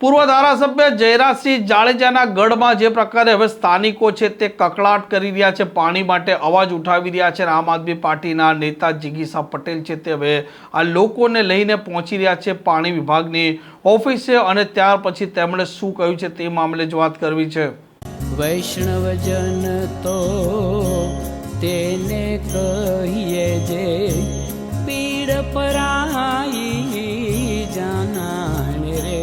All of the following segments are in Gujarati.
પૂર્વ ધારાસભ્ય જયરાજસિંહ જાડેજાના ગઢમાં જે પ્રકારે હવે સ્થાનિકો છે તે કકળાટ કરી રહ્યા છે, પાણી માટે અવાજ ઉઠાવી રહ્યા છે. આમ આદમી પાર્ટીના નેતા જિગીશા પટેલ છે તે હવે આ લોકોને લઈને પહોંચી રહ્યા છે પાણી વિભાગની ઓફિસે, અને ત્યાર પછી તેમણે શું કહ્યું છે તે મામલે જ વાત કરવી છે. વૈષ્ણવજન તો તેને કહીએ જે પીડ પરાઈ જાનાને રે.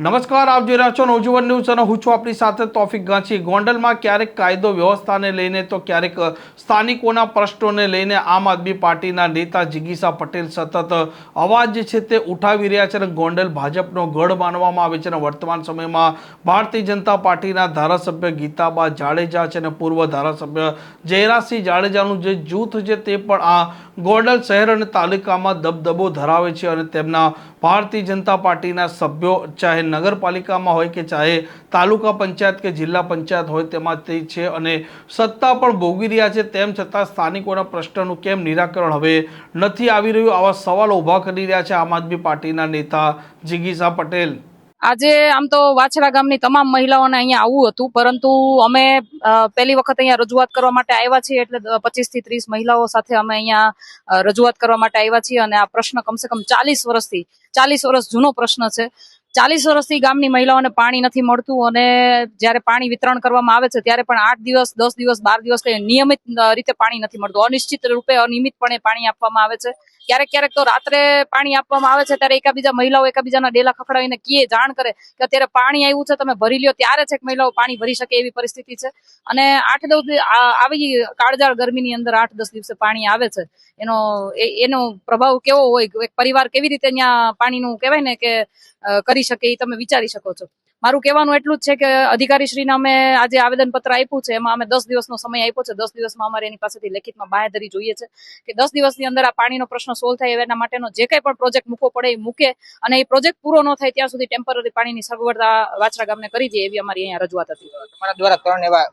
નમસ્કાર, આપ જોઈ રહ્યા છો નવજીવન ન્યૂઝ અને હું છું આપણી સાથે તોફિક ગાંચી. ગોંડલમાં ક્યારેક કાયદો વ્યવસ્થાને લઈને તો ક્યારેક સ્થાનિકોના પ્રશ્નોને લઈને આમ આદમી પાર્ટીના નેતા જિગીશા પટેલ સતત અવાજ જે છે તે ઉઠાવી રહ્યા છે અને ગોંડલ ભાજપનો ગઢ માનવામાં આવે છે. અને વર્તમાન સમયમાં ભારતીય જનતા પાર્ટીના ધારાસભ્ય ગીતાબા જાડેજા છે અને પૂર્વ ધારાસભ્ય જયરાજસિંહ જાડેજાનું જે જૂથ છે તે પણ આ ગોંડલ શહેર અને તાલુકામાં દબદબો ધરાવે છે. અને તેમના ભારતીય જનતા પાર્ટીના સભ્યો ચાહે નગરપાલિકામાં હોય કે ચાહે તાલુકા પંચાયત કે જિલ્લા પંચાયત હોય તેમાં તે છે અને સત્તા પણ ભોગવી રહ્યા છે. તેમ છતાં સ્થાનિકોના પ્રશ્નનું કેમ નિરાકરણ હવે નથી આવી રહ્યું, આવા સવાલો ઊભા કરી રહ્યા છે આમ આદમી પાર્ટીના નેતા જિગીશા પટેલ. આજે આમ તો વાછરા ગામની તમામ મહિલાઓને અહીંયા આવવું હતું, પરંતુ અમે પહેલી વખત અહીંયા રજૂઆત કરવા માટે આવ્યા છીએ. એટલે 25 થી 30 મહિલાઓ સાથે અમે અહીંયા રજૂઆત કરવા માટે આવ્યા છીએ. અને આ પ્રશ્ન કમસે કમ 40 વર્ષ જૂનો પ્રશ્ન છે. 40 વર્ષથી ગામની મહિલાઓને પાણી નથી મળતું, અને જ્યારે પાણી વિતરણ કરવામાં આવે છે ત્યારે પણ 8 દિવસ 10 દિવસ 12 દિવસ નિયમિત રીતે પાણી નથી મળતું. અનિશ્ચિત રૂપે અનિયમિતપણે પાણી આપવામાં આવે છે. ક્યારેક તો રાત્રે પાણી આપવામાં આવે છે ત્યારે મહિલાઓ એકબીજાના ડેલા ખખડાવીને કીએ, જાણ કરે કે અત્યારે પાણી આવ્યું છે, તમે ભરી લ્યો. ત્યારે છે કે મહિલાઓ પાણી ભરી શકે એવી પરિસ્થિતિ છે. અને 8-10 આવી કાળઝાળ ગરમીની અંદર 8-10 દિવસે પાણી આવે છે, એનો પ્રભાવ કેવો હોય, એક પરિવાર કેવી રીતે અહીંયા પાણીનું કહેવાય ને કે કરી શકે એ તમે વિચારી શકો છો. મારું કહેવાનું એટલું જ છે કે અધિકારીશ્રીને અમે આજે આવેદનપત્ર આપ્યું છે, એમાં અમે 10 દિવસનો સમય આપ્યો છે. 10 દિવસમાં અમારે એની પાસેથી લેખિતમાં બાંહેધરી જોઈએ છે કે 10 દિવસની અંદર આ પાણીનો પ્રશ્ન સોલ્વ થાય એના માટેનો જે કંઈ પણ પ્રોજેક્ટ મૂકવો પડે એ મૂકે, અને એ પ્રોજેક્ટ પૂરો ન થાય ત્યાં સુધી ટેમ્પરરી પાણીની સગવડતા વાછરા ગામને કરી દે એવી અમારી અહીંયા રજૂઆત હતી. તમારા દ્વારા 3 એવા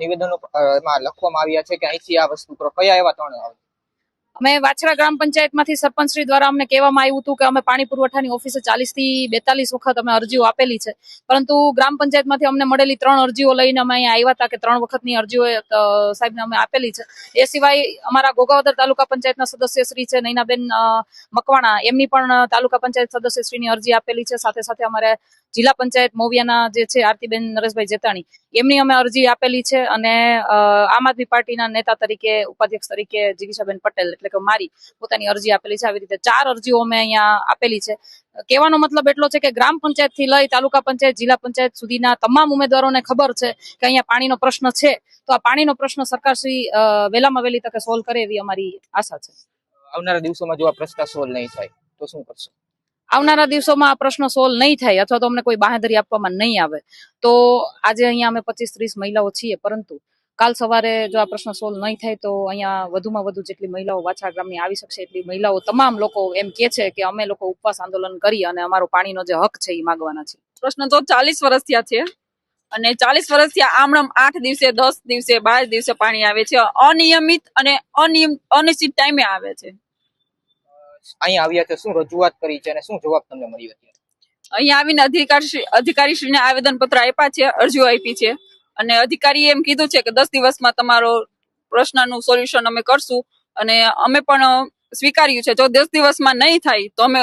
નિવેદનો એમાં લખવામાં આવ્યા છે કે અહીંથી આ વસ્તુ કરો. કયા એવા 3 આવે? અમે વાછરા ગ્રામ પંચાયતમાંથી સરપંચશ્રી દ્વારા અમને કહેવામાં આવ્યું હતું કે અમે પાણી પુરવઠાની ઓફિસે 40 થી 42 વખત અમે અરજીઓ આપેલી છે, પરંતુ ગ્રામ પંચાયતમાંથી અમને મળેલી 3 અરજીઓ લઈને અમે અહીંયા આવ્યા હતા કે 3 વખતની અરજીઓ સાહેબને અમે આપેલી છે. એ સિવાય અમારા ઘોઘાવદર તાલુકા પંચાયતના સદસ્યશ્રી છે નૈનાબેન મકવાણા, એમની પણ તાલુકા પંચાયત સદસ્યશ્રીની અરજી આપેલી છે. સાથે સાથે અમારે જિલ્લા પંચાયત મોવિયાના જે છે આરતીબેન નરેશભાઈ જેતાણી, એમની અમે અરજી આપેલી છે. અને આમ આદમી પાર્ટીના નેતા તરીકે, ઉપાધ્યક્ષ તરીકે જિગીશાબેન પટેલ એટલે કે મારી પોતાની અરજી આપેલી છે. આવી રીતે 4 અરજીઓ અમે અહીંયા આપેલી છે. કહેવાનો મતલબ એટલો છે કે ગ્રામ પંચાયત થી લઈ તાલુકા પંચાયત, જિલ્લા પંચાયત સુધીના તમામ ઉમેદવારોને ખબર છે કે અહીંયા પાણીનો પ્રશ્ન છે. તો આ પાણીનો પ્રશ્ન સરકારશ્રી વહેલામાં વહેલી તકે સોલ્વ કરે એવી અમારી આશા છે. આવનારા દિવસોમાં જો આ પ્રશ્ન સોલ્વ નહીં થાય તો શું કરશો? આવનારા દિવસોમાં આ પ્રશ્ન સોલ્વ નહીં થાય અથવા તો અમને કોઈ બાંહેધરી આપવામાં નહીં આવે તો આજે અહીંયા અમે 25-30 મહિલાઓ છીએ, પરંતુ કાલ સવારે જો આ પ્રશ્ન સોલ્વ નહીં થાય તો અહીંયા વધુમાં વધુ જેટલી મહિલાઓ વાછરા ગ્રામની આવી શકશે એટલી મહિલાઓ, તમામ લોકો એમ કે છે કે અમે લોકો ઉપવાસ આંદોલન કરી અને અમારો પાણીનો જે હક છે એ માગવાના છે. પ્રશ્ન તો 40 વર્ષ થયા છે, અને 40 વર્ષથી આમ 8 દિવસે 10 દિવસે 12 દિવસે પાણી આવે છે. અનિયમિત અને અનિશ્ચિત ટાઈમે આવે છે. અહીંયા આવ્યા છે, શું રજૂઆત કરી છે અને શું જવાબ તમને મળ્યો છે? અહીંયા આવીને અધિકારીશ્રીને આવેદન પત્ર આપ્યા છે, અરજીઓ આપી છે, અને અધિકારીએ એમ કીધું છે કે 10 દિવસમાં તમારો પ્રશ્નનું સોલ્યુશન અમે કરશું. અને અમે પણ સ્વીકાર્યું છે. જો 10 દિવસમાં નહીં થાય તો અમે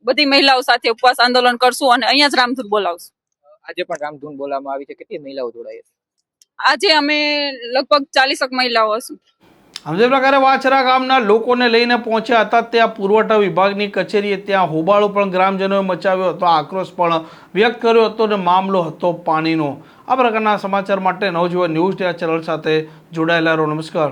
બધી મહિલાઓ સાથે ઉપવાસ આંદોલન કરશું અને અહીંયા જ રામધૂન બોલાવશું. આજે પણ રામધૂન બોલાવવામાં આવી છે. કેટલી મહિલાઓ જોડાઈ છે? આજે અમે લગભગ 40 મહિલાઓ હશું. આમ જે પ્રકારે વાછરા ગામના લોકોને લઈને પહોંચ્યા હતા ત્યાં પુરવઠા વિભાગની કચેરીએ ત્યાં હોબાળો પણ ગ્રામજનોએ મચાવ્યો હતો, આક્રોશ પણ વ્યક્ત કર્યો હતો અને મામલો હતો પાણીનો. આ પ્રકારના સમાચાર માટે નવજીવન ન્યૂઝ ચેનલ સાથે જોડાયેલા રહો. નમસ્કાર.